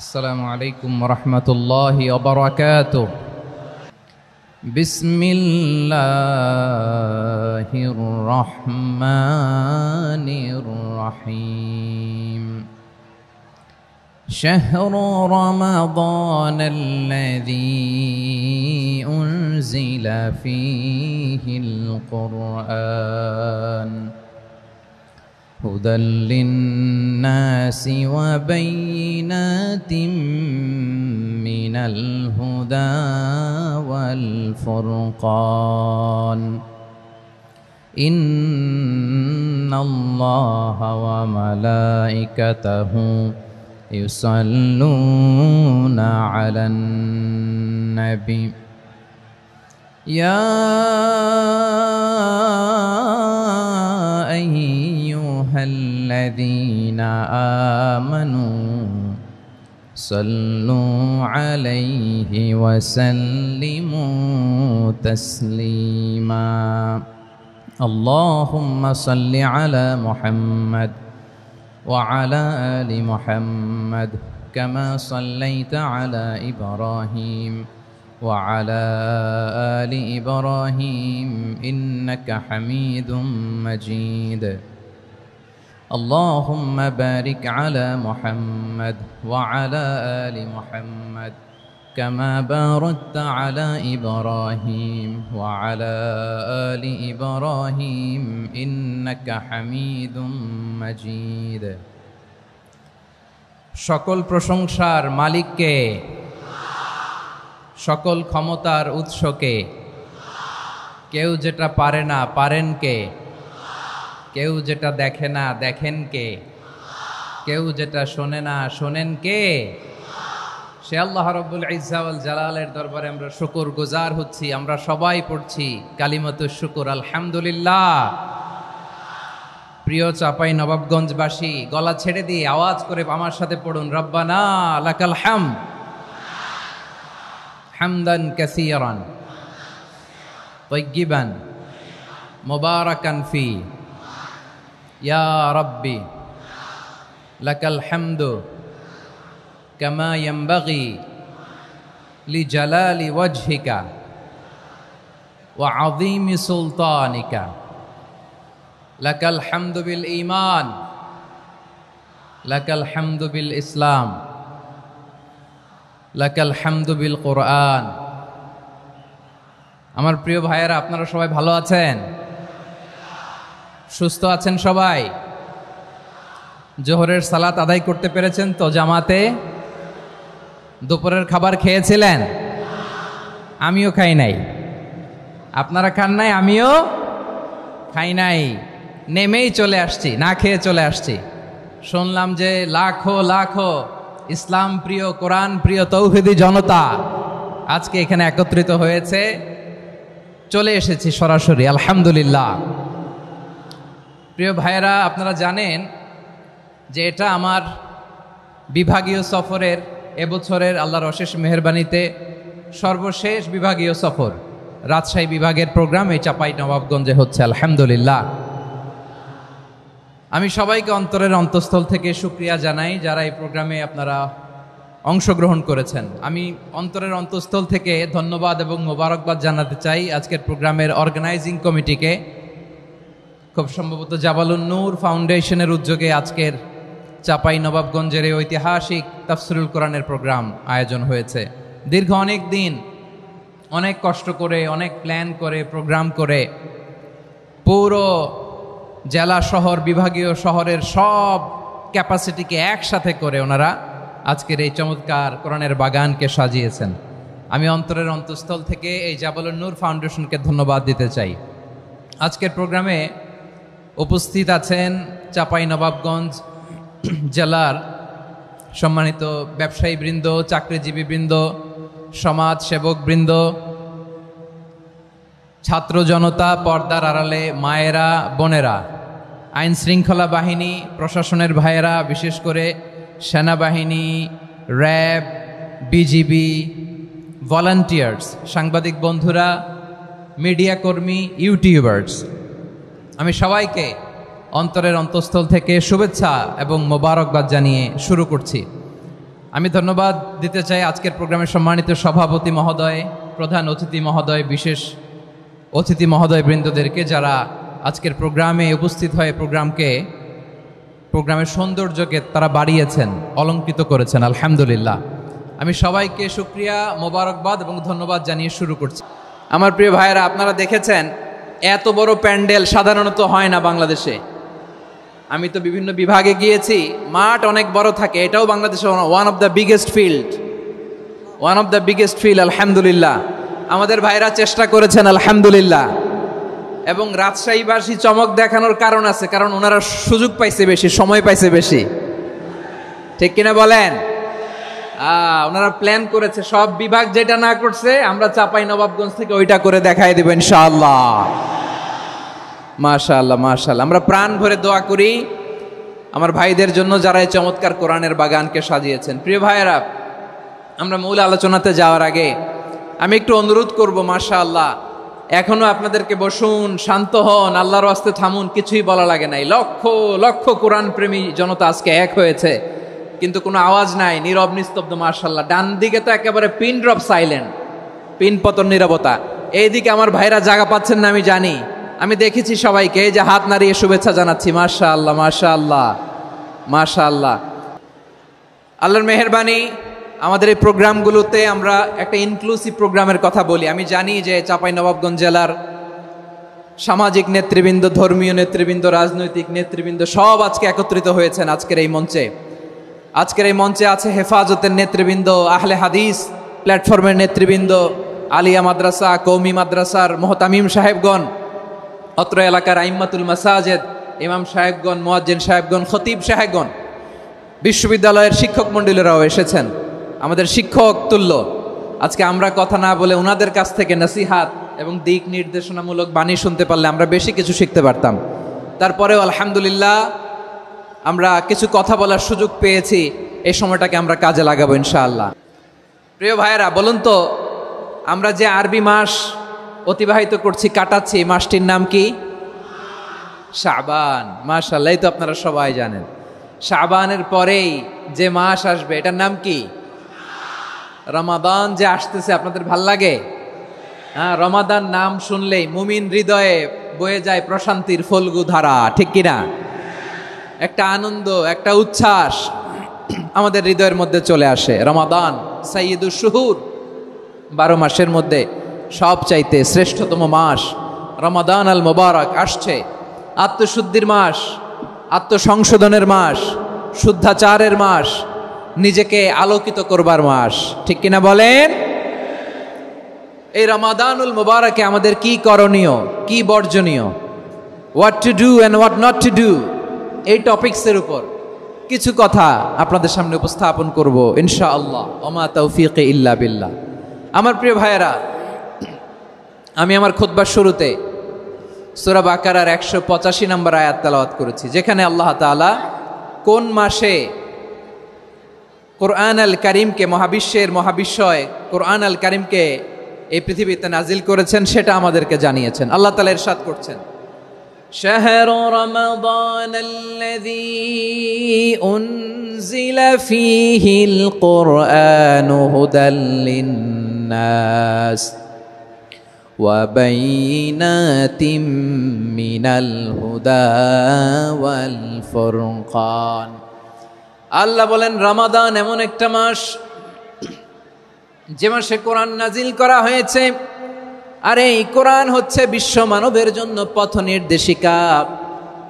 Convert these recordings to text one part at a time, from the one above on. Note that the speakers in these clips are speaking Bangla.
السلام عليكم ورحمة الله وبركاته. بسم الله الرحمن الرحيم. شهر رمضان الذي أنزل فيه القرآن هدى للناس وبينات من الهدى والفرقان إن الله وملائكته يصلون على النبي يا أيها الذين آمنوا صلوا عليه وسلموا تسليما. اللهم صل على محمد وعلى آل محمد كما صليت على إبراهيم وعلى آل إبراهيم إنك حميد مجيد. اللهم بارك على محمد وعلى آل محمد كما باركت على إبراهيم وعلى آل إبراهيم إنك حميد مجيد. সকল প্রশংসার মালিককে, সকল ক্ষমতার উৎসকে। কেউ যেটা পারে না পারেন কে, কেউ যেটা দেখে না দেখেন কে, কেউ যেটা শোনে না শোনেন কে? সে আল্লাহ রাব্বুল ইজ্জা ওয়াল জালালের দরবারে আমরা শুকর গুজার হচ্ছি। আমরা সবাই পড়ছি কালিমাতুশ শুকর আলহামদুলিল্লাহ। প্রিয় চাপাই নবাবগঞ্জবাসী, গলা ছেড়ে দিয়ে আওয়াজ করে আমার সাথে পড়ুন, রব্বানা লাকাল হামদ হামদান কাসীরান তাইয়্যিবান মুবারাকান ফি ইয়া রাব্বি লাকাল হামদু কামা ইয়ানবাগি লিজালালি ওয়াজহিকা ওয়া আযীমি সুলতানিকা। লাকাল হামদু বিল ঈমান, লাকাল হামদু বিল ইসলাম, লাকাল হামদু বিল কোরআন। আমার প্রিয় ভাইয়েরা, আপনারা সবাই ভালো আছেন? সুস্থ আছেন সবাই? জোহরের সালাত আদায় করতে পেরেছেন তো জামাতে? দুপুরের খাবার খেয়েছিলেন? আমিও খাই নাই। আপনারা খান নাই, আমিও খাই নাই। নেমেই চলে আসছি, না খেয়ে চলে আসছি। শুনলাম যে লাখো লাখো ইসলাম প্রিয়, কোরআন প্রিয় তৌহিদি জনতা আজকে এখানে একত্রিত হয়েছে। চলে এসেছি সরাসরি, আলহামদুলিল্লাহ। প্রিয় ভাইয়েরা, আপনারা জানেন যে এটা আমার বিভাগীয় সফরের, এবছরের আল্লাহর অশেষ মেহেরবানিতে সর্বশেষ বিভাগীয় সফর। রাজশাহী বিভাগের প্রোগ্রাম এই চাপাই নবাবগঞ্জে হচ্ছে, আলহামদুলিল্লাহ। আমি সবাইকে অন্তরের অন্তঃস্থল থেকে শুকরিয়া জানাই যারা এই প্রোগ্রামে আপনারা অংশগ্রহণ করেছেন। আমি অন্তরের অন্তঃস্থল থেকে ধন্যবাদ এবং মোবারকবাদ জানাতে চাই আজকের প্রোগ্রামের অর্গানাইজিং কমিটিকে। খুব সম্ভবত জাবালুন নূর ফাউন্ডেশনের উদ্যোগে আজকের চাপাই নবাবগঞ্জের এই ঐতিহাসিক তাফসিরুল কোরআনের প্রোগ্রাম আয়োজন হয়েছে। দীর্ঘ অনেক দিন, অনেক কষ্ট করে, অনেক প্ল্যান করে, প্রোগ্রাম করে পুরো জেলা শহর, বিভাগীয় শহরের সব ক্যাপাসিটিকে একসাথে করে ওনারা আজকের এই চমৎকার কোরআনের বাগানকে সাজিয়েছেন। আমি অন্তরের অন্তঃস্থল থেকে এই জাবালুন নূর ফাউন্ডেশনকে ধন্যবাদ দিতে চাই। আজকের প্রোগ্রামে উপস্থিত আছেন চাপাই নবাবগঞ্জ জেলার সম্মানিত ব্যবসায়ী বৃন্দ, চাকরিজীবী বৃন্দ, সমাজ সেবক বৃন্দ, ছাত্র জনতা, পর্দার আড়ালে মায়েরা, বোনেরা, আইন শৃঙ্খলা বাহিনী, প্রশাসনের ভাইয়েরা, বিশেষ করে সেনাবাহিনী, র্যাব, বিজিবি, ভলান্টিয়ার্স, সাংবাদিক বন্ধুরা, মিডিয়া কর্মী, ইউটিউবার্স, আমি সবাইকে অন্তরের অন্তঃস্থল থেকে শুভেচ্ছা এবং মোবারকবাদ জানিয়ে শুরু করছি। আমি ধন্যবাদ দিতে চাই আজকের প্রোগ্রামের সম্মানিত সভাপতি মহোদয়, প্রধান অতিথি মহোদয়, বিশেষ অতিথি মহোদয় বৃন্দদেরকে যারা আজকের প্রোগ্রামে উপস্থিত হয়ে প্রোগ্রামের সৌন্দর্যকে তারা বাড়িয়েছেন, অলঙ্কৃত করেছেন। আলহামদুলিল্লাহ। আমি সবাইকে শুকরিয়া, মোবারকবাদ এবং ধন্যবাদ জানিয়ে শুরু করছি। আমার প্রিয় ভাইয়েরা, আপনারা দেখেছেন এত বড় প্যান্ডেল সাধারণত হয় না বাংলাদেশে। আমি তো বিভিন্ন বিভাগে গিয়েছি, মাঠ অনেক বড় থাকে। এটাও বাংলাদেশে one of the biggest field. আলহামদুলিল্লাহ। আমাদের ভাইরা চেষ্টা করেছেন, আলহামদুলিল্লাহ। এবং রাজশাহীবাসী চমক দেখানোর কারণ আছে, কারণ ওনারা সুযোগ পাইছে বেশি, সময় পাইছে বেশি, ঠিক কিনা বলেন? ওনারা প্ল্যান করেছে, সব বিভাগ যেটা না করছে আমরা চাঁপাইনবাবগঞ্জ থেকে ওইটা করে দেখাই দেব ইনশাআল্লাহ। মাশাআল্লাহ, মাশাআল্লাহ। আমরা প্রাণ ভরে দোয়া করি আমার ভাইদের জন্য যারা এই চমৎকার কোরআনের বাগানকে সাজিয়েছেন। প্রিয় ভাইয়েরা, আমরা মূল আলোচনাতে যাওয়ার আগে আমি একটু অনুরোধ করব, মাশাআল্লাহ, এখনো আপনাদেরকে বসুন, শান্ত হন, আল্লাহর ওয়াস্তে থামুন, কিছুই বলা লাগে নাই। লক্ষ লক্ষ কোরআন প্রেমী জনতা আজকে এক হয়েছে, কিন্তু কোনো আওয়াজ নাই, নীরব নিস্তব্ধ। মাশাআল্লাহ। ডান দিকে তো একেবারে পিন ড্রপ সাইলেন্ট, পিন পতন নীরবতা। এইদিকে আমার ভাইরা জায়গা পাচ্ছেন না আমি জানি, আমি দেখেছি সবাইকে, এই যে হাত নাড়িয়ে শুভেচ্ছা জানাচ্ছি। মাশাআল্লাহ, মাশাআল্লাহ, মাশাআল্লাহ। আল্লাহর মেহেরবানি, আমাদের এই প্রোগ্রামগুলোতে আমরা একটা ইনক্লুসিভ প্রোগ্রামের কথা বলি। আমি জানি যে চাঁপাইনবাবগঞ্জ জেলার সামাজিক নেতৃবৃন্দ, ধর্মীয় নেতৃবৃন্দ, রাজনৈতিক নেতৃবৃন্দ সব আজকে একত্রিত হয়েছেন আজকের এই মঞ্চে। আজকের এই মঞ্চে আছে হেফাজতের নেতৃবৃন্দ, আহলে হাদিস প্ল্যাটফর্মের নেতৃবৃন্দ, আলিয়া মাদ্রাসা, কৌমি মাদ্রাসার মোহতামিম সাহেবগণ, অত্র এলাকার আইম্মাতুল মাসাজেদ, ইমাম সাহেবগণ, মুয়াজ্জিন সাহেবগণ, খতিব সাহেবগণ, বিশ্ববিদ্যালয়ের শিক্ষক মণ্ডলীরাও এসেছেন, আমাদের শিক্ষক তুল্য। আজকে আমরা কথা না বলে ওনাদের কাছ থেকে নসিহাত এবং দিক নির্দেশনামূলক বাণী শুনতে পারলে আমরা বেশি কিছু শিখতে পারতাম। তারপরেও আলহামদুলিল্লাহ আমরা কিছু কথা বলার সুযোগ পেয়েছি, এই সময়টাকে আমরা কাজে লাগাবো ইনশাআল্লাহ। প্রিয় ভাইয়েরা, বলুন তো, আমরা যে আরবি মাস অতিবাহিত করছি, কাটাচ্ছি, মাসটির নাম কি? শাবান। মাশাআল্লাহ, এই তো আপনারা সবাই জানেন। শাবানের পরেই যে মাস আসবে এটার নাম কি? রমাদান যে আসতেছে, আপনাদের ভাল লাগে? হ্যাঁ, রমাদান নাম শুনলেই মুমিন হৃদয়ে বয়ে যায় প্রশান্তির ফল্গু ধারা, ঠিক কিনা? একটা আনন্দ, একটা উচ্ছ্বাস আমাদের হৃদয়ের মধ্যে চলে আসে। রমাদান সাইয়্যিদুশ শুহুর, 12 মাসের মধ্যে সবচাইতে শ্রেষ্ঠতম মাস রমাদান আল মুবারক আসছে। আত্মশুদ্ধির মাস, আত্মসংশোধনের মাস, শুদ্ধাচারের মাস, নিজেকে আলোকিত করবার মাস, ঠিক কিনা বলেন? এই রমাদানুল মুবারকে আমাদের কি করণীয়, কি বর্জনীয়, what to do and what not to do, এই টপিকসের উপর কিছু কথা আপনাদের সামনে উপস্থাপন করব ইনশাআল্লাহ। ওমা তাওফীকি ইল্লা বিল্লাহ। আমার প্রিয় ভাইয়েরা, আমি আমার খুতবার শুরুতে সূরা বাকারার 185 নম্বর আয়াত তেলাওয়াত করেছি, যেখানে আল্লাহ তাআলা কোন মাসে কোরআন আল কারীমকে, মহাবিশ্বের মহাবিশ্বয় কোরআন আল কারীমকে এই পৃথিবীতে নাজিল করেছেন সেটা আমাদেরকে জানিয়েছেন। আল্লাহ তাআলা ইরশাদ করছেন, শাহরু রমাদান আল্লাযী উনজিলা ফীহিল কুরআনু হুদাল লিন্নাস ওয়া বাইনাতিম মিনাল হুদা ওয়াল ফুরকান। আল্লাহ বলেন, রমাদান এমন একটা মাস যে মাসে কোরআন নাজিল করা হয়েছে, আর এই কোরআন হচ্ছে বিশ্ব মানবের জন্য পথ নির্দেশিকা,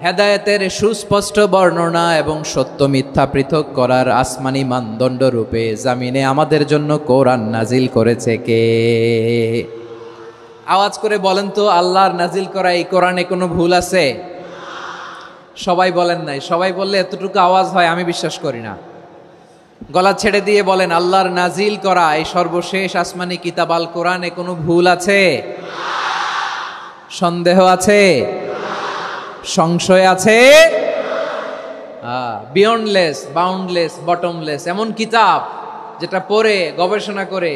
হেদায়েতের সুস্পষ্ট বর্ণনা এবং সত্য মিথ্যা পৃথক করার আসমানি মানদণ্ড রূপে জামিনে আমাদের জন্য কোরআন নাজিল করেছে কে? আওয়াজ করে বলেন তো, আল্লাহর নাজিল করা এই কোরআনে কোনো ভুল আছে? সবাই বলেন নাই। সবাই বললে এতটুকু আওয়াজ হয় আমি বিশ্বাস করি না। গলা ছেড়ে দিয়ে বলেন, আল্লাহর নাজিল করা এই সর্বশেষ আসমানি কিতাব আল কোরআনে কোনো ভুল আছে? সন্দেহ আছে? সংশয় আছে? বিয়ন্ডলেস, বাউন্ডলেস, বটমলেস, এমন কিতাব যেটা পড়ে গবেষণা করে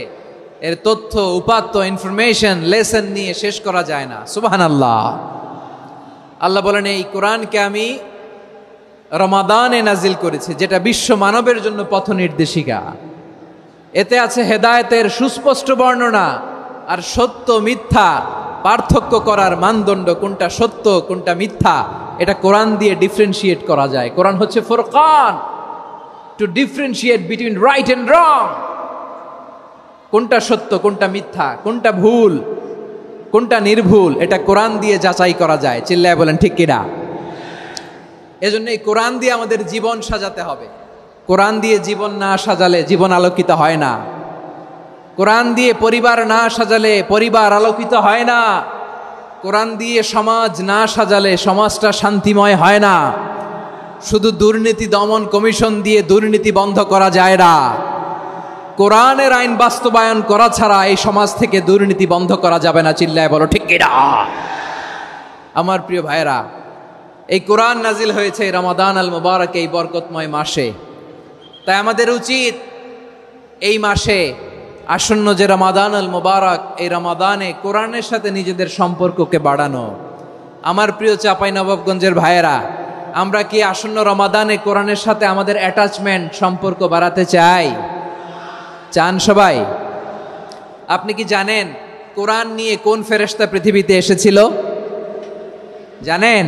এর তথ্য, উপাত্ত, ইনফরমেশন, লেসন নিয়ে শেষ করা যায় না। সুবহানাল্লাহ। আল্লাহ বলেন, এই কোরআনকে আমি রমাদানে নাজিল করেছি, যেটা বিশ্ব মানবের জন্য পথ নির্দেশিকা। এতে আছে হেদায়েতের সুস্পষ্ট বর্ণনা, আর সত্য মিথ্যা পার্থক্য করার মানদণ্ড, কোনটা সত্য কোনটা মিথ্যা, এটা কোরআন দিয়ে ডিফারেন্সিয়েট করা যায়। কোরআন হচ্ছে ফুরকান, to differentiate between right and wrong. কোনটা সত্য কোনটা মিথ্যা, কোনটা ভুল কোনটা নির্ভুল, এটা কোরআন দিয়ে যাচাই করা যায়। চিল্লায় বলেন ঠিক কিনা? এজন্য এই কোরআন দিয়ে আমাদের জীবন সাজাতে হবে। কোরআন দিয়ে জীবন না সাজালে জীবন আলোকিত হয় না। কোরআন দিয়ে পরিবার না সাজালে পরিবার আলোকিত হয় না। কোরআন দিয়ে সমাজ না সাজালে সমাজটা শান্তিময় হয় না। শুধু দুর্নীতি দমন কমিশন দিয়ে দুর্নীতি বন্ধ করা যায় না। কোরআনের আইন বাস্তবায়ন করা ছাড়া এই সমাজ থেকে দুর্নীতি বন্ধ করা যাবে না। চিল্লায় বলো ঠিক কিনা? আমার প্রিয় ভাইরা, এই কোরআন নাজিল হয়েছে রমাদান আল মুবারক, এই বরকতময় মাসে। তাই আমাদের উচিত এই মাসে আসন্ন যে রমাদান আল মুবারক, এই রমাদানে কোরআনের সাথে নিজেদের সম্পর্ককে বাড়ানো। আমার প্রিয় চাঁপাইনবাবগঞ্জের ভাইয়েরা, আমরা কি আসন্ন রমাদানে কোরআনের সাথে আমাদের অ্যাটাচমেন্ট সম্পর্ক বাড়াতে চাই? চান সবাই? আপনি কি জানেন কোরআন নিয়ে কোন ফেরেশতা পৃথিবীতে এসেছিল? জানেন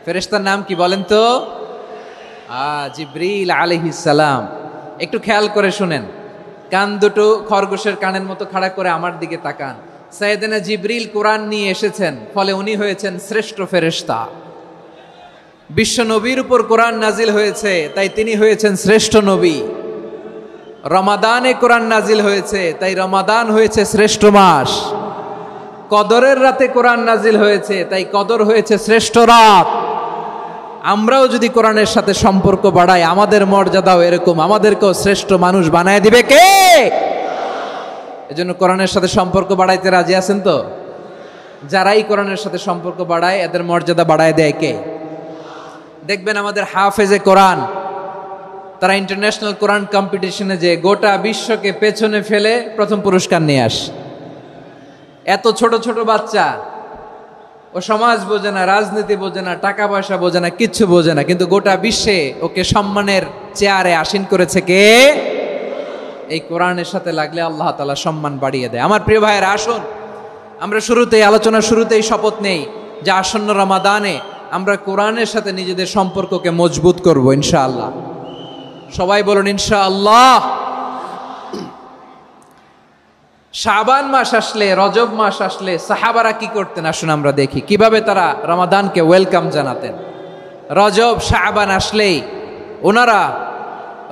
ফেরেশতার নাম কি বলেন তো? জিবরিল আলাইহিস সালাম। একটু খেয়াল করে শুনেন, কান দুটো খরগোশের কানের মতো খাড়া করে আমার দিকে তাকান। সাইয়েদনা জিবরিল কোরআন নিয়ে এসেছেন, ফলে উনি হয়েছেন শ্রেষ্ঠ ফেরেশতা। বিশ্ব নবীর উপর কোরআন নাজিল হয়েছে, তাই তিনি হয়েছেন শ্রেষ্ঠ নবী। রমাদানে কোরআন নাজিল হয়েছে, তাই রমাদান হয়েছে শ্রেষ্ঠ মাস। কদরের রাতে কোরআন নাজিল হয়েছে, তাই কদর হয়েছে শ্রেষ্ঠ রাত। আমরাও যদি কোরআনের সাথে সম্পর্ক বাড়াই, আমাদের মর্যাদাও এরকম, আমাদেরকেও শ্রেষ্ঠ মানুষ বানায় দিবে কে? এজন্য কোরআনের সাথে সম্পর্ক বাড়াইতে রাজি আছেন তো? যারাই কোরআনের সাথে সম্পর্ক বাড়ায়, এদের মর্যাদা বাড়ায় দেয় কে? দেখবেন আমাদের হাফেজে কোরআন, তারা ইন্টারন্যাশনাল কোরআন কম্পিটিশনে যে গোটা বিশ্বকে পেছনে ফেলে প্রথম পুরস্কার নিয়ে আসে। এত ছোট ছোট বাচ্চা, ও সমাজ বোঝে না, রাজনীতি বোঝে না, টাকা পয়সা বোঝে না, কিচ্ছু বোঝে না, কিন্তু গোটা বিশ্বে ওকে সম্মানের চেয়ারে আসীন করেছে কে? এই কোরআনের সাথে লাগলে আল্লাহ তাআলা সম্মান বাড়িয়ে দেয়। আমার প্রিয় ভাইয়েরা, আসুন আমরা শুরুতেই, আলোচনার শুরুতেই শপথ নেই যে আসন্ন রমাদানে আমরা কোরআনের সাথে নিজেদের সম্পর্ককে মজবুত করব ইনশাআল্লাহ। সবাই বলুন ইনশাআল্লাহ। শাবান মাস আসলে, রজব মাস আসলে সাহাবারা কি করতেন? আসুন আমরা দেখি কিভাবে তারা রমাদানকে ওয়েলকাম জানাতেন। রজব শাবান আসলেই ওনারা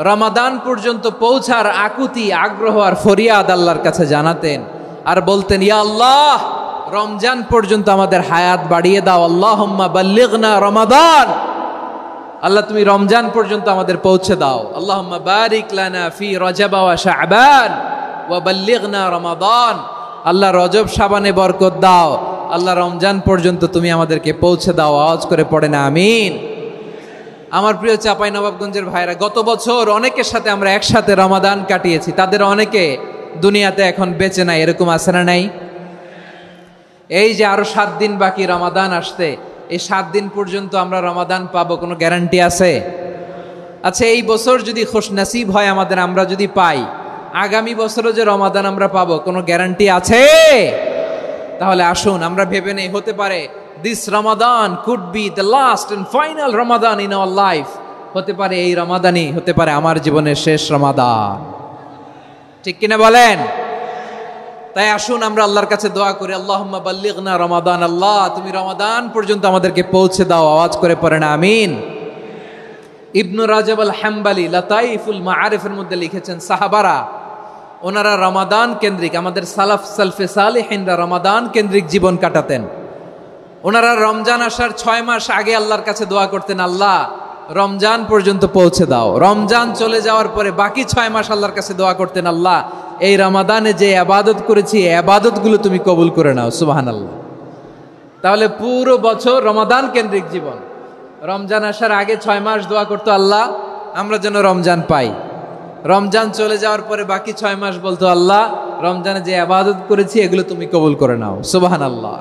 রমাদান পর্যন্ত পৌঁছার আকুতি, আগ্রহ আর ফরিয়াদ আল্লাহর কাছে জানাতেন, আর বলতেন, ইয়া আল্লাহ, রমজান পর্যন্ত আমাদের হায়াত বাড়িয়ে দাও। আল্লাহুম্মা বাল্লিগনা রমাদান, আল্লাহ তুমি রমজান পর্যন্ত আমাদের পৌঁছে দাও। আল্লাহুম্মা বারিক লানা ফি রজব ওয়া শাবান ওয়া বাল্লিগনা রমাদান, আল্লাহ রজব শাবানে বরকত দাও, আল্লাহ রমজান পর্যন্ত তুমি আমাদেরকে পৌঁছে দাও। আওয়াজ করে পড়ে না আমিন। আমার প্রিয় চাঁপাইনবাবগঞ্জের ভাইরা, গত বছর অনেকের সাথে আমরা একসাথে রমাদান কাটিয়েছি, তাদের অনেকে দুনিয়াতে এখন বেঁচে নাই, এরকম আছে না নাই? এই যে আরো 7 দিন বাকি রমাদান আসতে, এই 7 দিন পর্যন্ত আমরা রমাদান পাবো, কোনো গ্যারান্টি আছে? আচ্ছা, এই বছর যদি খুশনসিব হয় আমাদের, আমরা যদি পাই, আগামী বছরও যে রমাদান আমরা পাবো, কোনো গ্যারান্টি আছে? তাহলে আসুন আমরা ভেবে নেই, হতে পারে this Ramadan could be the last and final Ramadan in our life. হতে পারে এই রমাদানই হতে পারে আমার জীবনের শেষ রমাদান। ঠিক কিনা বলেন? তাই আসুন আমরা আল্লাহর কাছে দোয়া করি, আল্লাহুম্মা বাল্লিগনা রমাদান, আল্লাহ তুমি রমাদান পর্যন্ত আমাদেরকে পৌঁছে দাও। আওয়াজ করে পড়েন আমিন। ইবনু রাজব আল হাম্বালি লাতাইফুল মাআরিফের মধ্যে লিখেছেন, সাহাবারা ওনারা রমাদান কেন্দ্রিক, আমাদের সালাফ সালফে সালেহিনরা রমাদান কেন্দ্রিক জীবন কাটাতেন। ওনারা রমজান আসার 6 মাস আগে আল্লাহর কাছে দোয়া করতেন, আল্লাহ রমজান পর্যন্ত পৌঁছে দাও। রমজান চলে যাওয়ার পরে বাকি 6 মাস আল্লাহর কাছে দোয়া করতেন, আল্লাহ এই রমাদানে যে ইবাদত করেছি, এই ইবাদতগুলো তুমি কবুল করে নাও। সুবহানাল্লাহ। তাহলে পুরো বছর রমাদান কেন্দ্রিক জীবন। রমজান আসার আগে 6 মাস দোয়া করতো, আল্লাহ আমরা যেন রমজান পাই। রমজান চলে যাওয়ার পরে বাকি 6 মাস বলতো, আল্লাহ রমজানে যে ইবাদত করেছি এগুলো তুমি কবুল করে নাও। সুবহানাল্লাহ।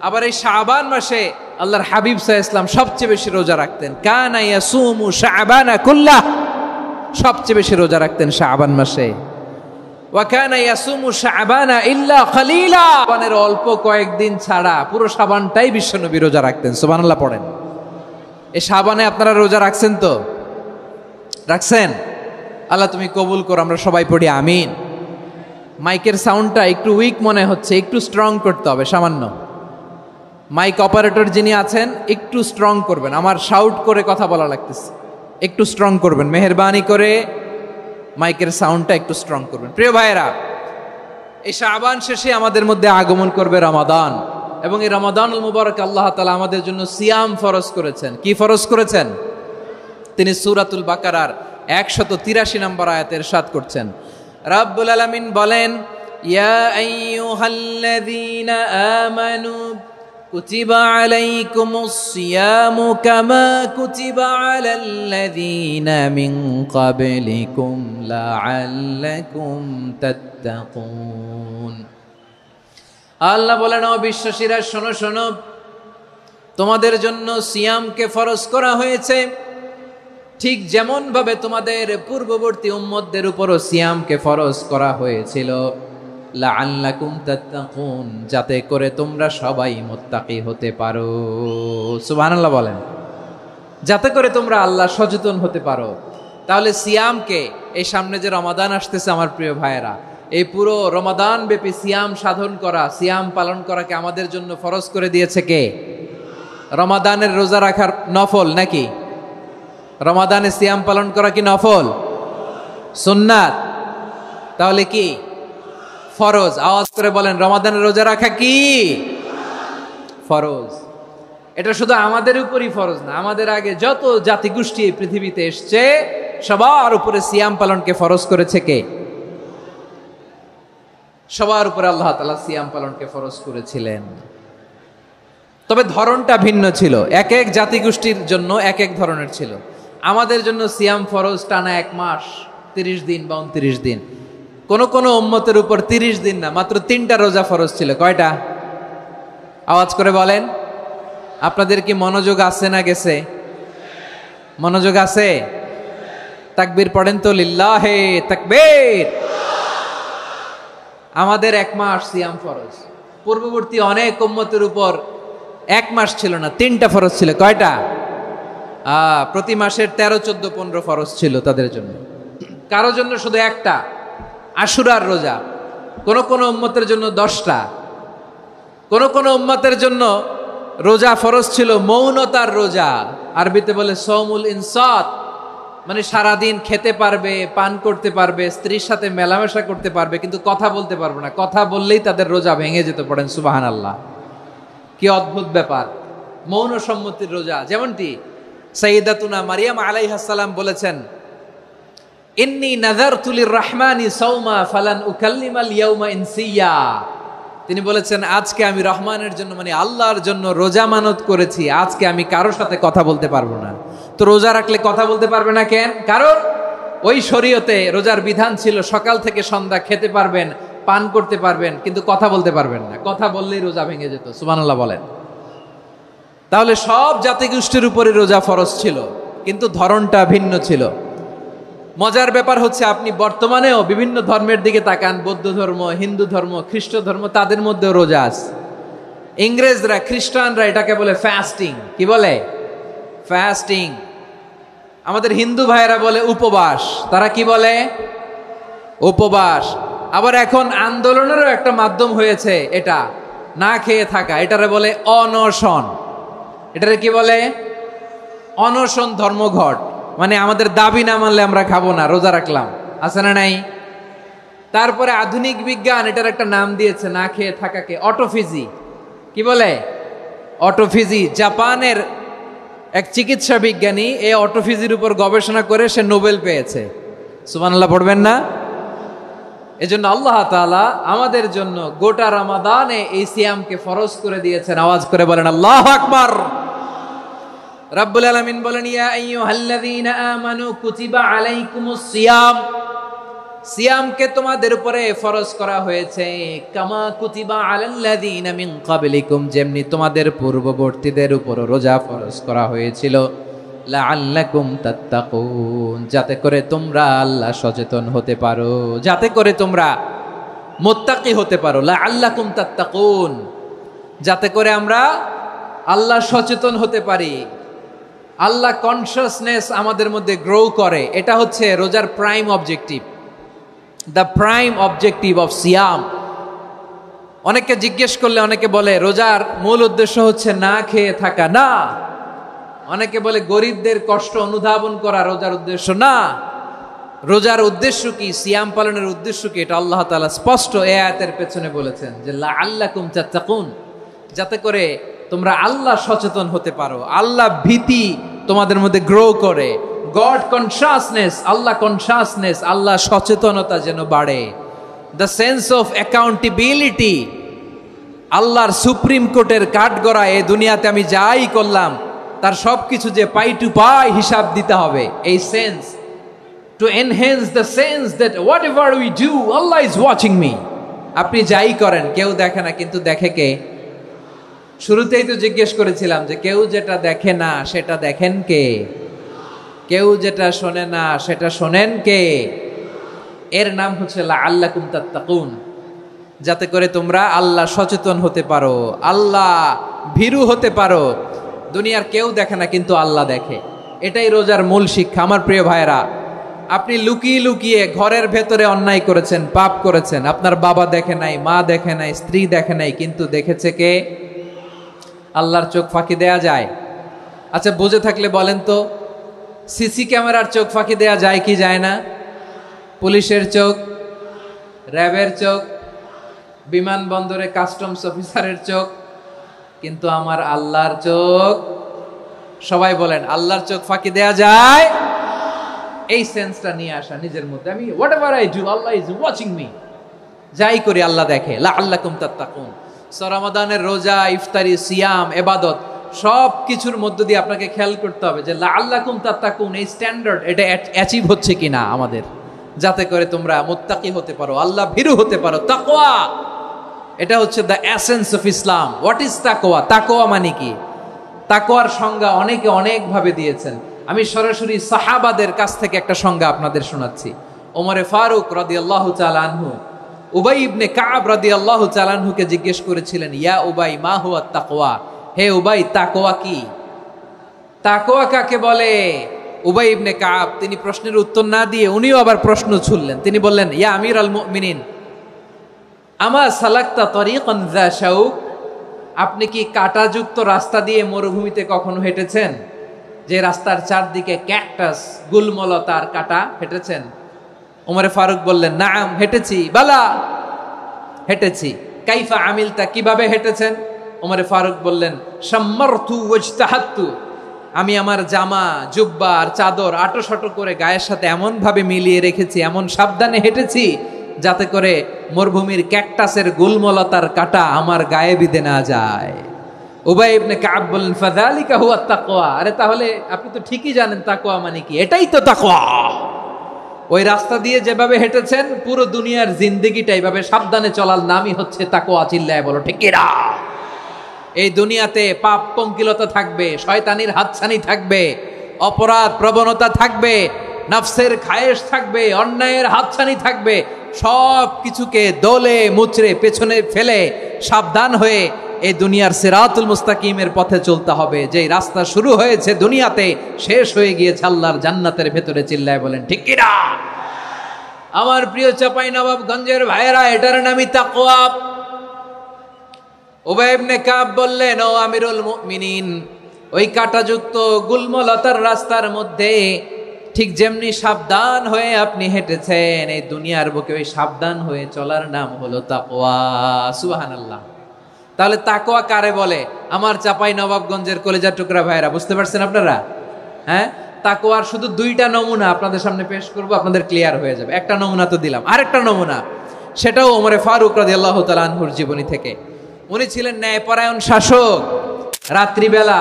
আবার এই শাবান মাসে আল্লাহর হাবিব সাল্লাল্লাহু আলাইহি ওয়াসাল্লাম সবচেয়ে বেশি রোজা রাখতেন। কানা ইয়াসুমু শাবানা কুল্লাহ, সবচেয়ে বেশি রোজা রাখতেন শাবান মাসে। ওয়া কানা ইয়াসুমু শাবানা ইল্লা কলিলা, শাবানের অল্প কয়েকদিন ছাড়া পুরো শাবানটাই বিশ্বনবী রোজা রাখতেন। সুবহানাল্লাহ পড়েন। এই শাবানে আপনারা রোজা রাখছেন তো? রাখছেন? আল্লাহ তুমি কবুল করো, আমরা সবাই পড়ি আমিন। মাইকের সাউন্ডটা একটু উইক মনে হচ্ছে, একটু স্ট্রং করতে হবে সামান্য। মাইক অপারেটর যিনি আছেন একটু স্ট্রং করবেন, আমার শাউট করে কথা বলা লাগতেছে, একটু স্ট্রং করবেন মেহেরবানি করে, মাইকের সাউন্ডটা একটু স্ট্রং করবেন। প্রিয় ভাইয়েরা, এই শাবান শেষে আমাদের মধ্যে আগমন করবে রমাদান, এবং এই রমাদানুল মুবারক আল্লাহ তাআলা আমাদের জন্য সিয়াম ফরজ করেছেন। কি ফরজ করেছেন? তিনি সূরাতুল বাকারার 183 নম্বর আয়াতে ইরশাদ করছেন, রাব্বুল আলামিন বলেন, ইয়া আইয়ুহাল্লাযীনা আমানু কুতিবা আলাইকুমুস সিয়ামু কামা কুতিবা আলাল্লাযীনা মিন ক্বাবলিকুম লাআল্লাকুম তাত্তাকুন। আল্লাহ বলেন, ও বিশ্বাসীরা শোনো শোনো, তোমাদের জন্য সিয়ামকে ফরজ করা হয়েছে, ঠিক যেমন ভাবে তোমাদের পূর্ববর্তী উম্মতদের উপরও সিয়ামকে ফরজ করা হয়েছিল, লাআল্লাকুম তাত্তাকুন, যাতে করে তোমরা সবাই মুত্তাকি হতে পারো। সুবহানাল্লাহ বলেন, যাতে করে তোমরা আল্লাহ সচেতন হতে পারো। তাহলে সিয়ামকে, এই সামনে যে রমাদান আসতেছে আমার প্রিয় ভাইয়েরা, এই পুরো রমাদান ব্যাপী সিয়াম সাধন করা, সিয়াম পালন করাকে আমাদের জন্য ফরজ করে দিয়েছে কে? রমাদানের রোজা রাখার নফল নাকি? রমাদানে সিয়াম পালন করা কি নফল? সুন্নাত? তাহলে কি ফরজ? আওয়াজ করে বলেন, রমাদানের রোজা রাখা কি ফরজ? এটা শুধু আমাদের উপরই ফরজ না, আমাদের আগে যত জাতিগোষ্ঠী এই পৃথিবীতে এসছে সবার উপরে সিয়াম পালনকে ফরজ করেছে কে? সবার উপরে আল্লাহ তাআলা সিয়াম পালনকে ফরজ করেছিলেন। তবে ধরনটা ভিন্ন ছিল, এক এক জাতিগোষ্ঠীর জন্য এক এক ধরনের ছিল। আমাদের জন্য সিয়াম ফরজ টানা 1 মাস 30 দিন বা 29 দিন। কোন কোন উম্মতের উপর 30 দিন না, মাত্র 3টা রোজা ফরজ ছিল। কয়টা? আওয়াজ করে বলেন। আপনাদের কি মনোযোগ আছে না গেছে? মনোযোগ আছে? তাকবীর পড়েন তো, লিল্লাহে তাকবীর। আমাদের 1 মাস সিয়াম ফরজ, পূর্ববর্তী অনেক উম্মতের উপর 1 মাস ছিল না, 3টা ফরজ ছিল। কয়টা? প্রতি মাসের 13, 14, 15 ফরজ ছিল তাদের জন্য। কারো জন্য শুধু একটা, আশুরার রোজা। কোন কোন উম্মতের জন্য 10টা। কোন কোন উম্মতের জন্য রোজা ফরজ ছিল মৌনতার রোজা, আরবিতে বলে সৌমুল ইনসাত, মানে সারাদিন খেতে পারবে, পান করতে পারবে, স্ত্রীর সাথে মেলামেশা করতে পারবে, কিন্তু কথা বলতে পারবে না। কথা বললেই তাদের রোজা ভেঙে যেত। পড়েন সুবহানাল্লাহ। কি অদ্ভুত ব্যাপার, মৌন সম্মতির রোজা। যেমনটি সাইয়্যিদাতুনা মারিয়াম আলাইহিস সালাম বলেছেন, ইন্নী নাযারতু লির-রাহমানি সাওমা ফালান উকাল্লিমাল ইয়াওমা ইনসিয়া। তিনি বলেছেন, আজকে আমি রহমানের জন্য, মানে আল্লাহর জন্য রোজা মানত করেছি, আজকে আমি কারোর সাথে কথা বলতে পারবো না। তো রোজা রাখলে কথা বলতে পারবে না কেন? কারণ ওই শরীয়তে রোজার বিধান ছিল সকাল থেকে সন্ধ্যা খেতে পারবেন, পান করতে পারবেন, কিন্তু কথা বলতে পারবেন না। কথা বললেই রোজা ভেঙে যেত। সুবহানাল্লাহ বলেন। তাহলে সব জাতিগোষ্ঠীর উপরে রোজা ফরজ ছিল, কিন্তু ধরনটা ভিন্ন ছিল। মজার ব্যাপার হচ্ছে, আপনি বর্তমানেও বিভিন্ন ধর্মের দিকে তাকান, বৌদ্ধ ধর্ম, হিন্দু ধর্ম, খ্রিস্ট ধর্ম, তাদের মধ্যেও রোজা আছে। ইংরেজরা, খ্রিস্টানরা এটাকে বলে ফাস্টিং। কি বলে? ফাস্টিং। আমাদের হিন্দু ভাইয়েরা বলে উপবাস। তারা কি বলে? উপবাস। আবার এখন আন্দোলনেরও একটা মাধ্যম হয়েছে এটা, না খেয়ে থাকা। এটারে বলে অনশন। এটারে কি বলে? অনশন ধর্মঘট। মানে আমাদের দাবি না মানলে আমরা খাবো না, রোজা রাখলাম। আছে না নাই? তারপরে আধুনিক বিজ্ঞান এটার একটা নাম দিয়েছে না খেয়ে থাকাকে, অটোফিজি। কি বলে? অটোফিজি। জাপানের এক চিকিৎসা বিজ্ঞানী এই অটোফিজির উপর গবেষণা করে সে নোবেল পেয়েছে। সুবহানাল্লাহ পড়বেন না? এজন্য আল্লাহ তাআলা আমাদের জন্য গোটা রমাদানে এই সিয়ামকে ফরজ করে দিয়েছেন। আওয়াজ করে বলেন আল্লাহু আকবার। রাব্বুল আলামিন বলেন, ইয়া আইয়ুহাল্লাযীনা আমানু কুতিবা আলাইকুমুস সিয়াম। সিয়ামকে তোমাদের উপরে ফরজ করা হয়েছে কামা কুতিবা আলাল্লাযীনা মিন ক্বাবলিকুম, যেমনি তোমাদের পূর্ববর্তীদের উপর রোজা ফরজ করা হয়েছিল, লাআল্লাকুম তাত্তাকুন, যাতে করে তোমরা আল্লাহ সচেতন হতে পারো, যাতে করে তোমরা মুত্তাকি হতে পারো। লাআল্লাকুম তাত্তাকুন, যাতে করে আমরা আল্লাহ সচেতন হতে পারি, আল্লাহ কনসিয়াসনেস আমাদের মধ্যে গ্রো করে। এটা হচ্ছে রোজার prime objective, the prime objective of সিয়াম। অনেকে জিজ্ঞেস করলে অনেকে বলে রোজার মূল উদ্দেশ্য হচ্ছে না খেয়ে থাকা। না। অনেকে বলে গরিবদের কষ্ট অনুধাবন করা রোজার উদ্দেশ্য। না। রোজার উদ্দেশ্য কি, সিয়াম পালনের উদ্দেশ্য কি, এটা আল্লাহ তাআলা স্পষ্ট এই আয়াতের পেছনে বলেছেন যে লাআল্লাকুম তাত্তাকুন, যাতে করে তোমরা আল্লাহ সচেতন হতে পারো, আল্লাহ ভীতি তোমাদের মধ্যে গ্রো করে, গড কনসিয়াসনেস, আল্লাহ কনসিয়াসনেস, আল্লাহ সচেতনতা যেন বাড়ে, দ্য সেন্স অফ অ্যাকাউন্টেবিলিটি, আল্লাহর সুপ্রিম কোর্টের কাঠগড়া এই দুনিয়াতে আমি যাই করলাম তার সবকিছু যে পাই টু পাই হিসাব দিতে হবে, এই sense, to enhance the sense that what ever we do Allah is watching me. আপনি যাই করেন কেউ দেখে না, কিন্তু দেখে কে? শুরুতেই তো জিজ্ঞেস করেছিলাম যে কেউ যেটা দেখে না সেটা দেখেন কে? কেউ যেটা শোনে না সেটা শোনেন কে? এর নাম হচ্ছে লাআল্লাকুম তাত্তাকুন, যাতে করে তোমরা আল্লাহ সচেতন হতে পারো, আল্লাহ ভীরু হতে পারো। দুনিয়ার কেউ দেখে না, কিন্তু আল্লাহ দেখে। এটাই রোজার মূল শিক্ষা। আমার প্রিয় ভাইরা, আপনি লুকিয়ে লুকিয়ে ঘরের ভেতরে অন্যায় করেছেন, পাপ করেছেন, আপনার বাবা দেখে নাই, মা দেখে নাই, স্ত্রী দেখে নাই, কিন্তু দেখেছে কে? আল্লাহর চোখ ফাঁকি দেয়া যায়? আচ্ছা, বুঝে থাকলে বলেন তো, সিসি ক্যামেরার চোখ ফাঁকি দেয়া যায় কি যায় না? পুলিশের চোখ, র্যাবের চোখ, বিমানবন্দরে কাস্টমস অফিসারের চোখ, কিন্তু আমার আল্লাহর চোখ? সবাই বলেন, আল্লাহর চোখ ফাঁকি দেয়া যায়? এই সেন্সটা নিয়ে আসা নিজের মধ্যে, আমি what ever I do Allah is watching me, যাই করি আল্লাহ দেখে। লাআল্লাকুম তাত্তাকুন। রমাদানের রোজা, ইফতারি, সিয়াম, ইবাদত সব কিছুর মধ্য দিয়ে আপনাকে খেয়াল করতে হবে যে লাআল্লাকুম তাত্তাকুন এই স্ট্যান্ডার্ড এটা অ্যাচিভ হচ্ছে কিনা আমাদের, যাতে করে তোমরা মুত্তাকি হতে পারো, আল্লাহ ভীরু হতে পারো। তাকওয়া, এটা হচ্ছে the essence of Islam. What is তাকওয়া? তাকওয়া মানে কি? তাকওয়ার সংজ্ঞা অনেকে অনেকভাবে দিয়েছেন। আমি সরাসরি সাহাবাদের কাছ থেকে একটা সংজ্ঞা আপনাদের শোনাচ্ছি। ওমরে ফারুক রাদিয়াল্লাহু তাআলা আনহু উবাই ইবনে কাব রাদিয়াল্লাহু তাআলা আনহুকে জিজ্ঞেস করেছিলেন, ইয়া উবাই মা হুয়া তাকওয়া, হে উবাই তাকওয়া কি? তাকওয়া কাকে বলে? উবাই ইবনে কাব তিনি প্রশ্নের উত্তর না দিয়ে উনিও আবার প্রশ্ন ছুড়লেন। তিনি বললেন, ইয়া আমিরাল মুমিনিন আমা সালাকতা তরিকান যা শাউক, আপনি কি কাঁটাযুক্ত রাস্তা দিয়ে মরুভূমিতে কখনো হেঁটেছেন? যে রাস্তার চারদিকে ক্যাকটাস, গুলমলতার কাঁটা, হেঁটেছেন? ওমরে ফারুক বললেন, নাম হেঁটেছি, বালা হেঁটেছি। কাইফা আমিলতা, কিভাবে হেঁটেছেন? ওমরে ফারুক বললেন, শাম্মারতু ওয়াজতাহাতু, আমি আমার জামা, জুব্বা আর চাদর আটোসাটো করে গায়ের সাথে এমন ভাবে মিলিয়ে রেখেছি, এমন সাবধানে হেঁটেছি যাতে করে মরুভূমির ক্যাকটাসের গুলমলতার কাঁটা আমার গায়ে বিঁধে না যায়। উবাই ইবনে কাব বললেন, ফাযালিকা হুয়া তাকওয়া, আরে তাহলে আপনি তো ঠিকই জানেন তাকওয়া মানে কি, এটাই তো তাকওয়া। ওই রাস্তা দিয়ে যেভাবে হেঁটেছেন পুরো দুনিয়ার জিন্দেগিটা এইভাবে সাবধানে চলার নামই হচ্ছে তাকওয়া। চিল্লায় বলো ঠিক কিনা? এই দুনিয়াতে পাপ পঙ্কিলতা থাকবে, শয়তানির হাতছানি থাকবে, অপরাধ প্রবণতা থাকবে, নফসের খায়েশ থাকবে, অন্যায়ের হাতছানি থাকবে। সব কিছুকে দোলে মুচড়ে পেছনে ফেলে সাবধান হয়ে এই দুনিয়ার সিরাতুল মুস্তাকিমের পথে চলতে হবে। যেই রাস্তা শুরু হয়েছে দুনিয়াতে, শেষ হয়ে গিয়েছে আল্লাহর জান্নাতের ভেতরে। চিল্লায় বলেন ঠিক কিনা? আমার প্রিয় চাপাই নবাবগঞ্জের ভাইয়েরা, এটার নামই তাকওয়া। উবাই ইবনে কাব বললেন, ও আমিরুল মুমিনিন, ওই কাঁটাযুক্ত গুলমলতার রাস্তার মধ্যে ঠিক যেমনি সাবধান হয়ে আপনি হেঁটেছেন, এই দুনিয়ার বুকে ওই সাবধান হয়ে চলার নাম হলো তাকওয়া। সুবহানাল্লাহ। তাহলে তাকওয়া কারে বলে? আমার চাপাই নবাবগঞ্জের কলেজার টুকরা ভাইরা, বুঝতে পারছেন আপনারা? হ্যাঁ, তাকওয়ার শুধু দুইটা নমুনা আপনাদের সামনে পেশ করব, আপনাদের ক্লিয়ার হয়ে যাবে। একটা নমুনা তো দিলাম, আরেকটা নমুনা, সেটাও ওমরে ফারুক রাদিয়াল্লাহু তাআলা আনহুর জীবনী থেকে। উনি ছিলেন ন্যায়পরায়ণ শাসক। রাত্রিবেলা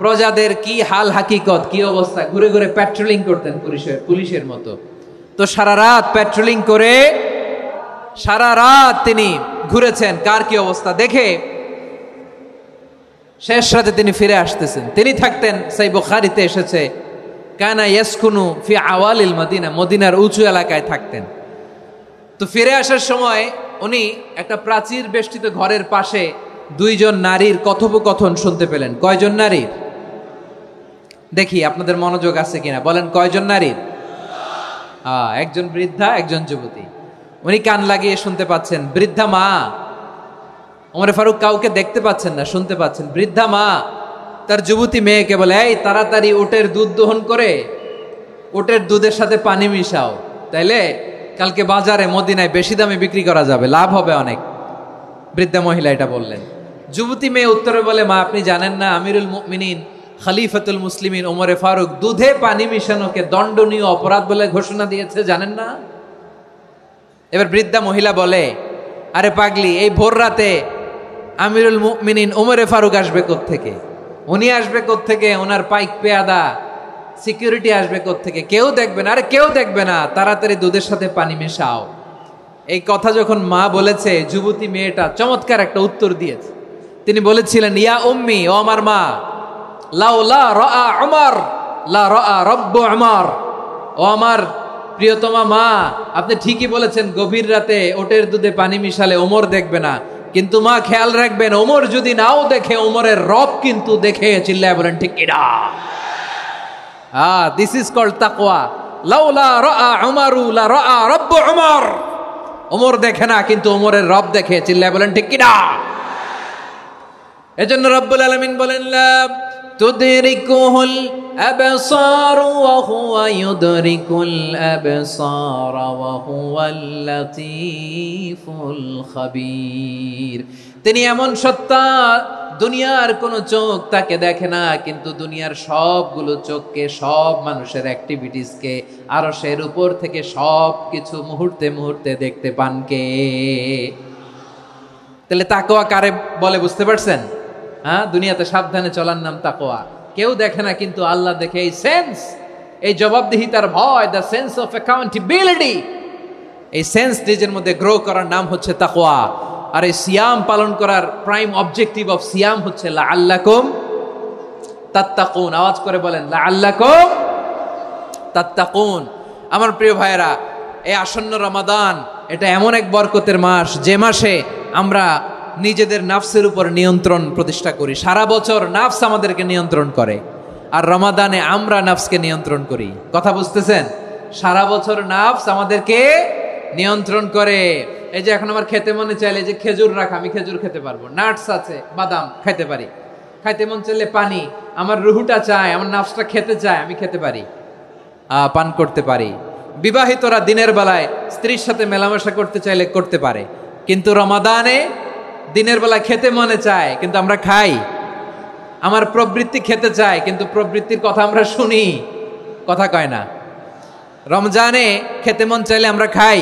প্রজাদের কি হাল হাকিকত, কি অবস্থা, ঘুরে ঘুরে প্যাট্রোলিং করতেন পুলিশের মতো। তো তো সারা রাত পেট্রোলিং করে সারা রাত তিনি ঘুরেছেন কার কি অবস্থা দেখে শেষ রাতে তিনি ফিরে আসতেছেন। তিনি থাকতেন, সেই বুখারীতে এসেছে, কানা ইয়াসকুনু ফি আওয়ালিল মদিনা, মদিনার উঁচু এলাকায় থাকতেন। তো ফিরে আসার সময় উনি একটা প্রাচীর বেষ্টিত ঘরের পাশে দুইজন নারীর কথোপকথন শুনতে পেলেন। কয়জন নারীর? দেখি আপনাদের মনোযোগ আছে কিনা, বলেন কয়জন নারীর? একজন বৃদ্ধা, একজন যুবতী। উনি কান লাগিয়ে শুনতে পাচ্ছেন। বৃদ্ধা মা, ওমরে ফারুক কাউকে দেখতে পাচ্ছেন না, শুনতে পাচ্ছেন। বৃদ্ধা মা তার যুবতী মেয়েকে বলে, এই তাড়াতাড়ি উটের দুধ দহন করে উটের দুধের সাথে পানি মিশাও, তাইলে কালকে বাজারে মদিনায় বেশি দামে বিক্রি করা যাবে, লাভ হবে অনেক। বৃদ্ধা মহিলা এটা বললেন। যুবতী মেয়ে উত্তরে বলে, মা আপনি জানেন না আমিরুল মুমিনিন খলিফাতুল মুসলিমিন ওমরে ফারুক দুধে পানি মিশানোকে দণ্ডনীয় অপরাধ বলে ঘোষণা দিয়েছে, জানেন না? এবার বৃদ্ধা মহিলা বলে, আরে পাগলি, এই ভোর রাতে আমিরুল মুমিনিন ওমরে ফারুক আসবে কোত্থেকে? উনি আসবে কোত্থেকে? ওনার পাইক পেয়াদা সিকিউরিটি আসবে কোত্থেকে? কেউ দেখবে না। আরে কেউ দেখবে না, তাড়াতাড়ি দুধের সাথে পানি মেশাও। এই কথা যখন মা বলেছে, যুবতী মেয়েটা চমৎকার একটা উত্তর দিয়েছে। তিনি বলেছিলেন, ইয়া উম্মি, ও আমার মা, লাউলা রাআ উমর লা রাআ রব্বু উমর, ও আমার প্রিয়তমা মা, আপনি ঠিকই বলেছেন, গভীর রাতে ওটের দুধে পানি মিশালে ওমর দেখবে না, কিন্তু মা খেয়াল রাখবেন, ওমর যদি নাও দেখে, ওমরের রব কিন্তু দেখে। চিল্লায় বলেন ঠিক কিনা? দিস ইজ কল্ড তাকওয়া। লাউলা রাআ উমরু লা রাআ রব্বু উমর, ওমর দেখে না কিন্তু ওমরের রব দেখে। চিল্লায় বলেন ঠিক কিনা? এজন্য রব্বুল আলামিন বলেন, লা তুদরিকুহুল আবসার ওয়া হুয়া ইউদরিকুল আবসার ওয়া হুয়াল লাতীফুল খাবীর। তিনি এমন সত্তা, দুনিয়ার কোন চোখ তাকে দেখে না, কিন্তু দুনিয়ার সবগুলো চোখকে, সব মানুষের অ্যাক্টিভিটিসকে আরশের উপর থেকে সব কিছু মুহূর্তে মুহূর্তে দেখতে পান কে? তাহলে তাকওয়া কারে বলে বুঝতে পারছেন? দুনিয়াতে সাবধানে চলার নাম তাকওয়া। কেউ দেখে না কিন্তু আল্লাহ দেখে। এই সেন্স, এই জবাবদিহিতার ভয়, দ্য সেন্স অফ অ্যাকাউন্টেবিলিটি, এই সেন্স নিজের মধ্যে গ্রো করার নাম হচ্ছে তাকওয়া। আর এই সিয়াম পালন করার প্রাইম অবজেক্টিভ অফ সিয়াম হচ্ছে লাআল্লাকুম তাত্তাকুন। আওয়াজ করে বলেন, লাআল্লাকুম তাত্তাকুন। আমার প্রিয় ভাইয়েরা, এই আসন্ন রমাদান, এটা এমন এক বরকতের মাস, যে মাসে আমরা নিজেদের নাফসের উপর নিয়ন্ত্রণ প্রতিষ্ঠা করি। সারা বছর নাফস আমাদেরকে নিয়ন্ত্রণ করে, আর রমাদানে আমরা নাফসকে নিয়ন্ত্রণ করি। কথা বুঝতেছেন? সারা বছর নাফস আমাদেরকে নিয়ন্ত্রণ করে। এই যে এখন আমার খেতে মনে চাইলে, যে খেজুর রাখা, আমি খেজুর খেতে পারবো, নাটস আছে, বাদাম খাইতে পারি। খাইতে মন চাইলে পানি, আমার রুহুটা চায়, আমার নাফসটা খেতে চায়, আমি খেতে পারি, পান করতে পারি। বিবাহিতরা দিনের বেলায় স্ত্রীর সাথে মেলামেশা করতে চাইলে করতে পারে, কিন্তু রমাদানে দিনের বেলায় খেতে মনে চায় কিন্তু আমরা খাই। আমার প্রবৃত্তি খেতে চায় কিন্তু প্রবৃত্তির কথা আমরা শুনি, কথা কয় না। রমজানে খেতে মন চাইলে আমরা খাই,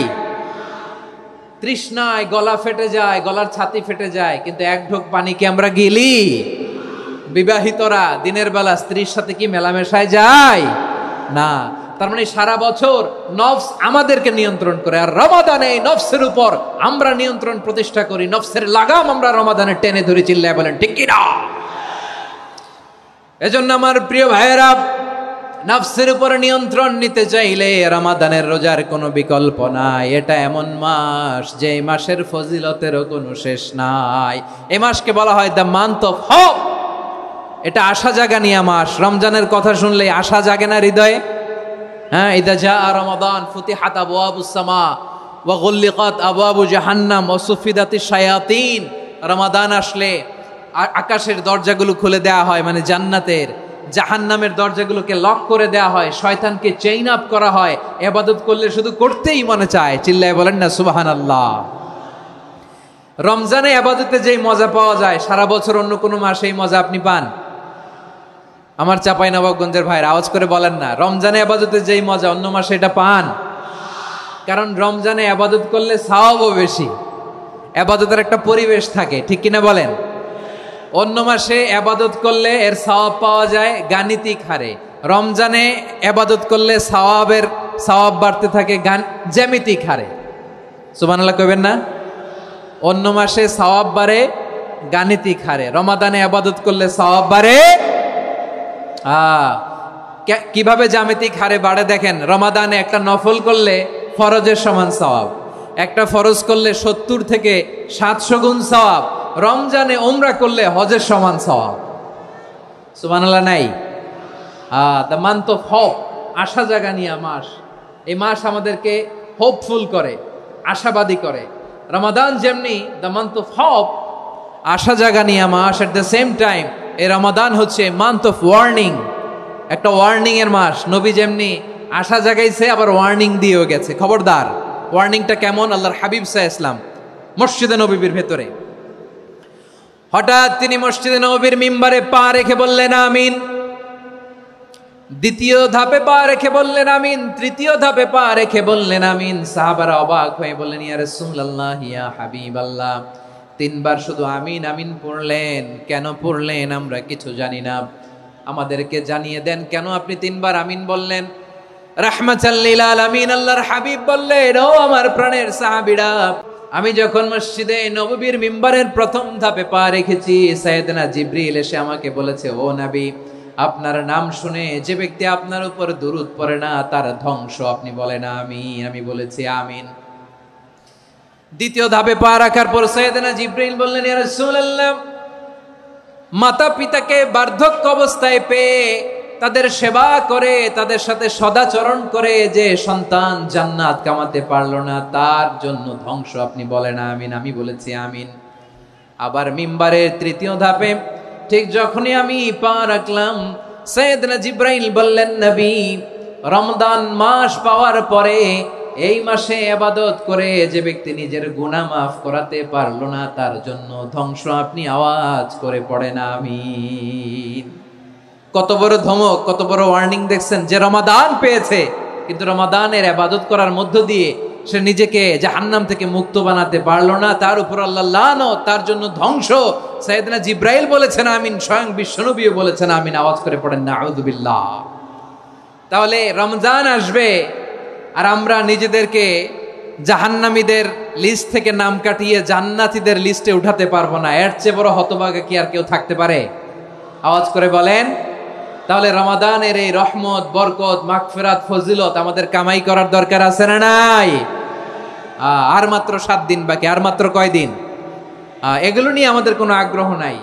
তৃষ্ণায় গলা ফেটে যায়, গলার ছাতি ফেটে যায়, কিন্তু এক ঢোক পানি কি আমরা গিলি? বিবাহিতরা দিনের বেলা স্ত্রীর সাথে কি মেলামেশায় যায় না। তার মানে সারা বছর নফস আমাদেরকে নিয়ন্ত্রণ করে, আর রমাদানে নফসের উপর আমরা নিয়ন্ত্রণ প্রতিষ্ঠা করি। নফসের লাগাম আমরা রমাদানে টেনে ধরে। চিল্লায় বলেন ঠিক কি না? এজন্য আমার প্রিয় ভাইয়েরা, নফসের উপর নিয়ন্ত্রণ নিতে চাইলে রমাদানের রোজার কোনো বিকল্প নাই। এটা এমন মাস যে মাসের ফজিলতেরও কোনো শেষ নাই। এই মাসকে বলা হয় দ্য মান্থ অফ হোপ। এটা আশা জাগানিয়া মাস। রমজানের কথা শুনলে আশা জাগে না হৃদয়ে? হ্যাঁ, ইদা জাআ রমাদান ফুতিহাত আবওয়াবুস সামা ওয়া গুল্লিকাত আবওয়াবু জাহান্নাম ওয়া সুফিদাতিশ শায়াতিন। রমাদান আসলে আকাশের দরজাগুলো খুলে দেওয়া হয়, মানে জান্নাতের। জাহান্নামের দরজাগুলোকে লক করে দেওয়া হয়, শয়তানকে চেইন আপ করা হয়। ইবাদত করলে শুধু করতেই মনে চায়। চিল্লায় বলেন না সুবহানাল্লাহ। রমজানে ইবাদতে যেই মজা পাওয়া যায়, সারা বছর অন্য কোনো মাসে এই মজা আপনি পান? আমার চাঁপাইনবাবগঞ্জের ভাইরা আওয়াজ করে বলেন না, রমজানে ইবাদতে যেই মজা অন্য মাসে এটা পান? কারণ রমজানে ইবাদত করলে সওয়াবও বেশি, ইবাদতের একটা পরিবেশ থাকে, ঠিক কিনা বলেন? অন্য মাসে ইবাদত করলে এর সওয়াব পাওয়া যায় গাণিতিক হারে, রমজানে ইবাদত করলে সওয়াবের সওয়াব বাড়তে থাকে জ্যামিতিক হারে। সুবহানাল্লাহ কইবেন না? অন্য মাসে সওয়াব বাড়ে গাণিতিক হারে, রমাদানে ইবাদত করলে সওয়াব বাড়ে কিভাবে জ্যামিতিক হারে বাড়ে দেখেন। রমাদানে একটা নফল করলে ফরজের সমান সওয়াব, একটা ফরজ করলে 70 থেকে 700 গুণ সওয়াব, রমজানে উমরা করলে হজের সমান সওয়াব। সুবহানাল্লাহ নাই? দ্য মান্থ অফ হোপ, আশা জাগানিয়া মাস। এই মাস আমাদেরকে হোপফুল করে, আশাবাদী করে। রমাদান যেমনি দ্য মান্থ অফ হোপ, আশা জাগানিয়া মাস, এট দ্য সেম টাইম এই রমাদান হচ্ছে মান্থ অফ ওয়ার্নিং, একটা ওয়ার্নিং এর মাস। নবী যেমনি আশা জাগাইছে আবার ওয়ার্নিং দিয়েও গেছে, খবরদার। ওয়ার্নিংটা কেমন? আল্লাহর হাবিব সাল্লাল্লাহু আলাইহি ওয়াসাল্লাম মসজিদে নববীর ভেতরে হঠাৎ তিনি মসজিদে নববীর মিম্বারে পা রেখে বললেন আমিন। দ্বিতীয় ধাপে পা রেখে বললেন আমিন, তৃতীয় ধাপে পা রেখে বললেন আমিন। সাহাবারা অবাক হয়ে বললেন ইয়া রাসূলুল্লাহ, ইয়া হাবিবাল্লাহ, 3 বার শুধু আমিন আমিন পড়লেন, কেন পড়লেন আমরা কিছু জানি না, আমাদেরকে জানিয়ে দেন কেন আপনি 3 বার আমিন বললেন। রাহমাতাল লিল আলামিন আল্লাহর হাবিব বললেন, ও আমার প্রাণের সাহাবীরা, আমি যখন মসজিদে নববীর মিম্বারের প্রথম ধাপে পা রেখেছি, সাইয়েদনা জিবরিল এসে আমাকে বলেছে, ও নবী, আপনার নাম শুনে যে ব্যক্তি আপনার উপর দুরূদ পড়ে না তার ধ্বংস। আপনি বলেন আমিন। আমি বলেছি আমিন। দ্বিতীয় ধাপে পা রাখার পর সাইয়েদনা জিবরিল বললেন, ইয়া রাসূলুল্লাহ, মাতা পিতাকে বার্ধক্য অবস্থায় পেয়ে তাদের সেবা করে, তাদের সাথে সদাচরণ করে যে সন্তান জান্নাত কামাতে পারলো না তার জন্য ধ্বংস। আপনি বলেন আমিন। আমি বলেছি আমিন। আবার মিম্বারের তৃতীয় ধাপে ঠিক যখনই আমি পা রাখলাম, সাইয়েদনা জিবরাইল বললেন, নবী, রমজান মাস পাওয়ার পরে এই মাসে ইবাদত করে যে ব্যক্তি নিজের গুনাহ মাফ করাতে পারলো না তার জন্য ধ্বংস। আপনি আওয়াজ করে পড়েন আমিন। কত বড় ধমক, কত বড় ওয়ার্নিং দেখছেন। যে রমাদান পেয়েছে কিন্তু রমাদানের ইবাদত করার মধ্য দিয়ে সে নিজেকে জাহান্নাম থেকে মুক্ত বানাতে পারলো না, তার উপর আল্লাহ লানত, তার জন্য ধ্বংস। সাইয়েদনা জিবরাইল বলেছেন আমিন, স্বয়ং বিশ্বনবীও বলেছেন আমিন। আওয়াজ করে পড়েন নাউযুবিল্লাহ। তাহলে রমজান আসবে আর আমরা নিজেদেরকে জাহান্নামীদের লিস্ট থেকে নাম কাটিয়ে জান্নাতীদের লিস্টে উঠাতে পারবো না। এর চেয়ে বড় হতভাগা কি আর কেউ থাকতে পারে? আওয়াজ করে বলেন। তাহলে রমাদানের এই রহমত, বরকত, মাগফিরাত, ফজিলত আমাদের কামাই করার দরকার আছে না নাই? আর মাত্র 7 দিন বাকি। আর মাত্র কয় দিন? এগুলো নিয়ে আমাদের কোনো আগ্রহ নাই।